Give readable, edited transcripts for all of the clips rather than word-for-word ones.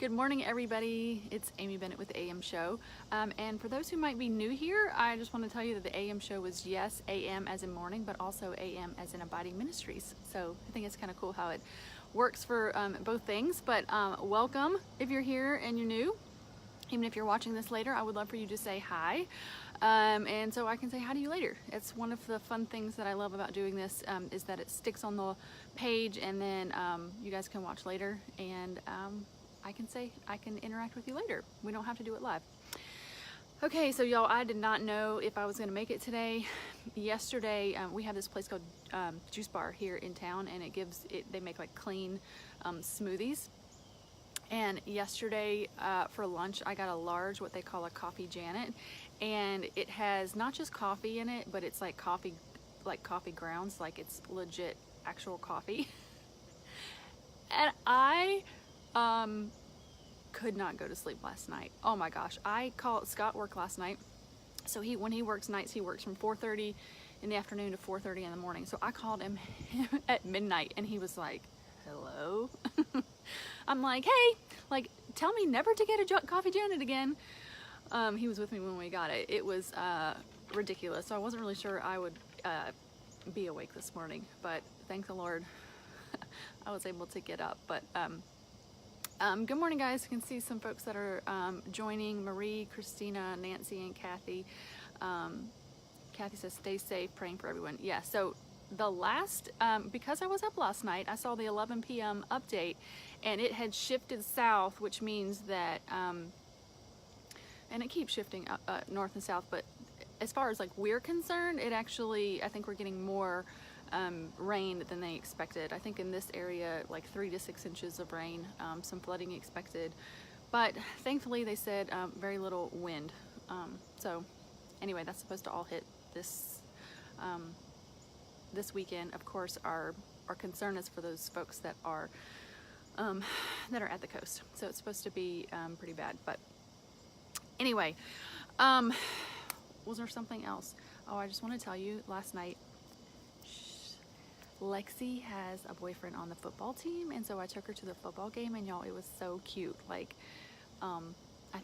Good morning, everybody. It's Amy Bennett with the AM Show. And for those who might be new here, I just want to tell you that the AM Show is, yes, AM as in morning, but also AM as in Abiding Ministries. So I think it's kind of cool how it works for both things. But welcome if you're here and you're new. Even if you're watching this later, I would love for you to say hi. And so I can say hi to you later. It's one of the fun things that I love about doing this is that it sticks on the page, and then you guys can watch later, and I can interact with you later. We don't have to do it live. Okay, so y'all, I did not know if I was gonna make it today. Yesterday, we have this place called Juice Bar here in town, and they make like clean smoothies. And yesterday for lunch, I got a large, what they call a coffee Janet, and it has not just coffee in it, but it's like coffee grounds, like it's legit actual coffee. And I could not go to sleep last night. Oh my gosh. Scott worked last night. So when he works nights, he works from 4:30 in the afternoon to 4:30 in the morning. So I called him at midnight, and he was like, hello? I'm like, hey, like, tell me never to get a coffee Janet again. He was with me when we got it. It was ridiculous. So I wasn't really sure I would be awake this morning, but thank the Lord I was able to get up. But good morning, guys. You can see some folks that are joining: Marie, Christina, Nancy, and Kathy. Kathy says, stay safe, praying for everyone. Yeah, so the last, because I was up last night, I saw the 11 p.m. update, and it had shifted south, which means that, and it keeps shifting north and south, but as far as like we're concerned, it actually, I think we're getting more rain than they expected. I think in this area, like 3 to 6 inches of rain, some flooding expected, but thankfully they said very little wind. So anyway, that's supposed to all hit this weekend. Of course, our concern is for those folks that are at the coast. So it's supposed to be pretty bad. But anyway, was there something else? Oh, I just want to tell you, last night, Lexi has a boyfriend on the football team, and so I took her to the football game, and y'all, it was so cute. Like, I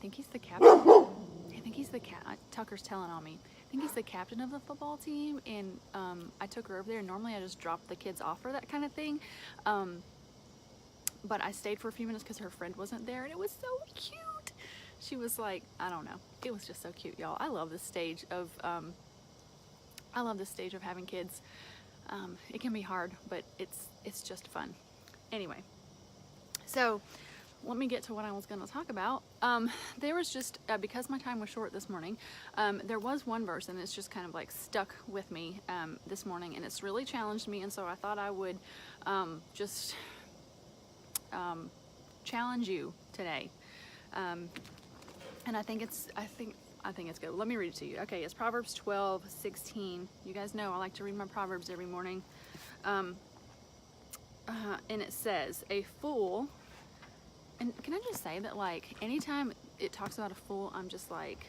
think he's the captain. I think he's the Tucker's telling on me. I think he's the captain of the football team, and I took her over there. Normally I just drop the kids off for that kind of thing, but I stayed for a few minutes because her friend wasn't there, and it was so cute. She was like, I don't know, it was just so cute, y'all. I love this stage of having kids. It can be hard, but it's just fun. Anyway, so let me get to what I was going to talk about. There was just, because my time was short this morning, there was one verse, and it's just kind of like stuck with me this morning, and it's really challenged me, and so I thought I would just challenge you today. And I think it's good. Let me read it to you. Okay, it's Proverbs 12:16. You guys know I like to read my Proverbs every morning. And it says, a fool, and can I just say that, like, anytime it talks about a fool, I'm just like,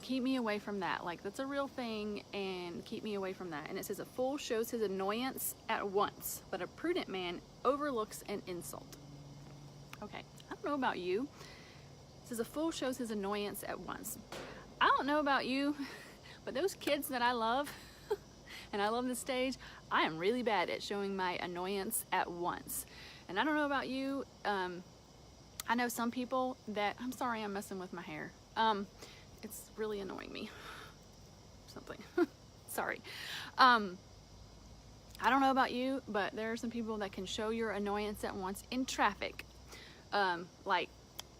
keep me away from that. Like, that's a real thing, and keep me away from that. And it says, a fool shows his annoyance at once, but a prudent man overlooks an insult. Okay, I don't know about you. It says, a fool shows his annoyance at once. I don't know about you, but those kids that I love, and I love this stage, I am really bad at showing my annoyance at once. And I don't know about you, I know some people that, I'm sorry I'm messing with my hair. It's really annoying me. Something. Sorry. I don't know about you, but there are some people that can show your annoyance at once in traffic. Like,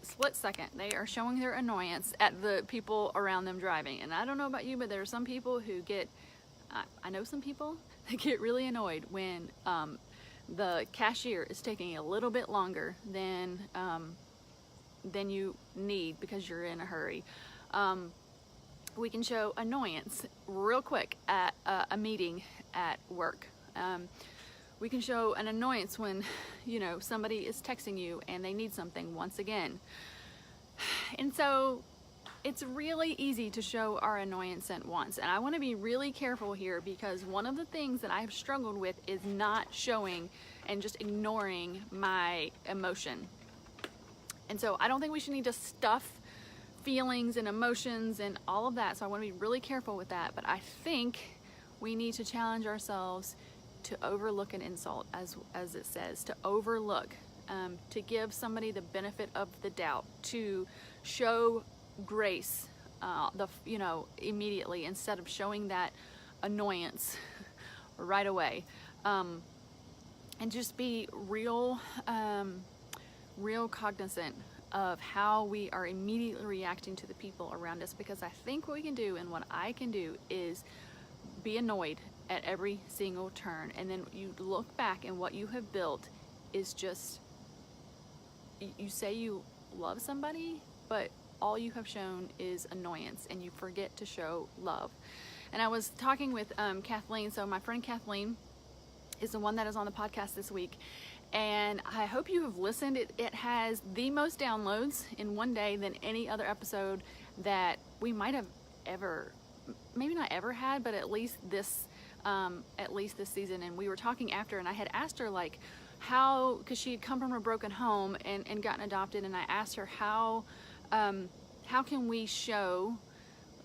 split second, they are showing their annoyance at the people around them driving. And I don't know about you, but there are some people who get, I know some people that get really annoyed when the cashier is taking a little bit longer than you need because you're in a hurry. We can show annoyance real quick at a meeting at work. We can show an annoyance when, you know, somebody is texting you and they need something once again. And so it's really easy to show our annoyance at once, and I want to be really careful here, because one of the things that I've struggled with is not showing and just ignoring my emotion. And so I don't think we should need to stuff feelings and emotions and all of that, so I want to be really careful with that. But I think we need to challenge ourselves to overlook an insult, as it says, to overlook, to give somebody the benefit of the doubt, to show grace, immediately, instead of showing that annoyance right away, and just be real cognizant of how we are immediately reacting to the people around us. Because I think what we can do, and what I can do, is be annoyed at every single turn, and then you look back and what you have built is just, you say you love somebody, but all you have shown is annoyance, and you forget to show love. And I was talking with Kathleen. So my friend Kathleen is the one that is on the podcast this week, and I hope you have listened. It has the most downloads in one day than any other episode that we might have ever, maybe not ever had, but at least this season. And we were talking after, and I had asked her, like, how, because she had come from a broken home and gotten adopted, and I asked her how can we show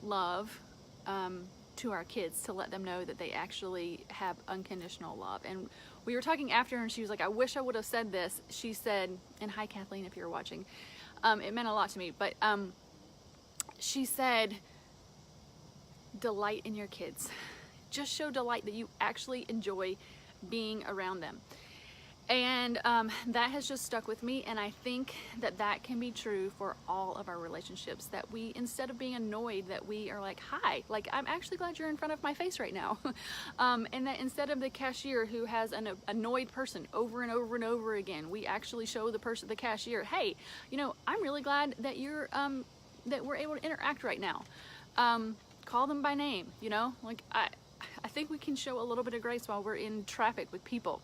love to our kids, to let them know that they actually have unconditional love. And we were talking after, and she was like, I wish I would have said this. She said, and hi Kathleen if you're watching, it meant a lot to me, but she said, delight in your kids. Just show delight, that you actually enjoy being around them. And that has just stuck with me, and I think that that can be true for all of our relationships, that we, instead of being annoyed, that we are like, hi, like, I'm actually glad you're in front of my face right now. And that instead of the cashier who has an annoyed person over and over and over again, we actually show the cashier, hey, I'm really glad that you're that we're able to interact right now. Call them by name, like, I think we can show a little bit of grace while we're in traffic with people.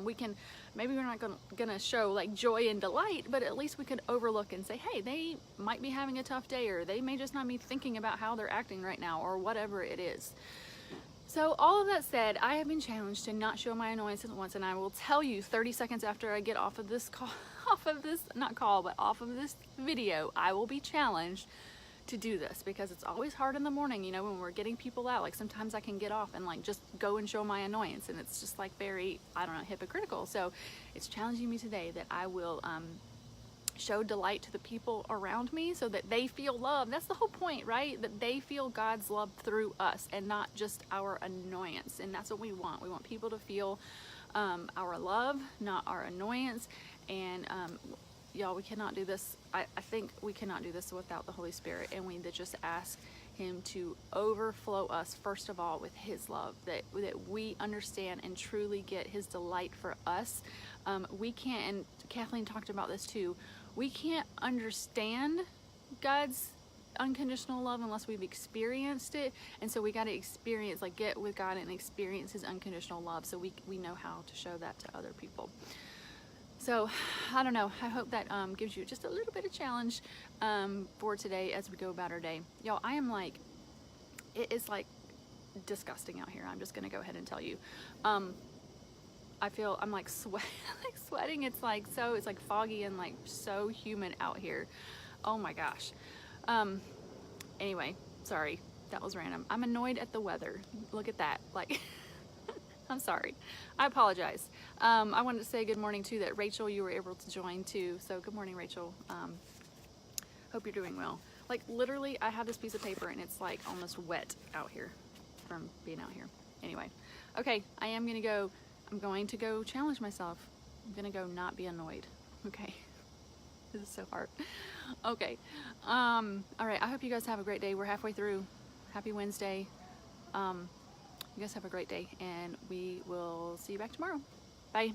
We can, maybe we're not gonna show like joy and delight, but at least we could overlook and say, hey, they might be having a tough day, or they may just not be thinking about how they're acting right now, or whatever it is. So all of that said, I have been challenged to not show my annoyance at once, and I will tell you 30 seconds after I get off of this call, off of this video, I will be challenged to do this, because it's always hard in the morning, when we're getting people out. Like, sometimes I can get off and like just go and show my annoyance, and it's just like very, I don't know, hypocritical. So it's challenging me today that I will show delight to the people around me, so that they feel love. That's the whole point, right? That they feel God's love through us, and not just our annoyance. And that's what we want. We want people to feel our love, not our annoyance. And y'all, we cannot do this. I think we cannot do this without the Holy Spirit, and we need to just ask Him to overflow us, first of all, with His love, that we understand and truly get His delight for us. We can't, and Kathleen talked about this too, we can't understand God's unconditional love unless we've experienced it. And so we got to experience, like, get with God and experience His unconditional love, so we know how to show that to other people. So, I don't know, I hope that gives you just a little bit of challenge for today as we go about our day. Y'all, I am like, it is like disgusting out here. I'm just gonna go ahead and tell you. I feel, I'm like sweating. It's like foggy and like so humid out here. Oh my gosh. Anyway, sorry, that was random. I'm annoyed at the weather. Look at that, like, I'm sorry. I apologize. I wanted to say good morning too, that Rachel, you were able to join too. So good morning, Rachel. Hope you're doing well. Like, literally, I have this piece of paper and it's like almost wet out here from being out here. Anyway, okay, I'm going to go challenge myself. I'm gonna go not be annoyed. Okay. This is so hard. Okay. All right. I hope you guys have a great day. We're halfway through. Happy Wednesday. You guys have a great day, and we will see you back tomorrow. Bye.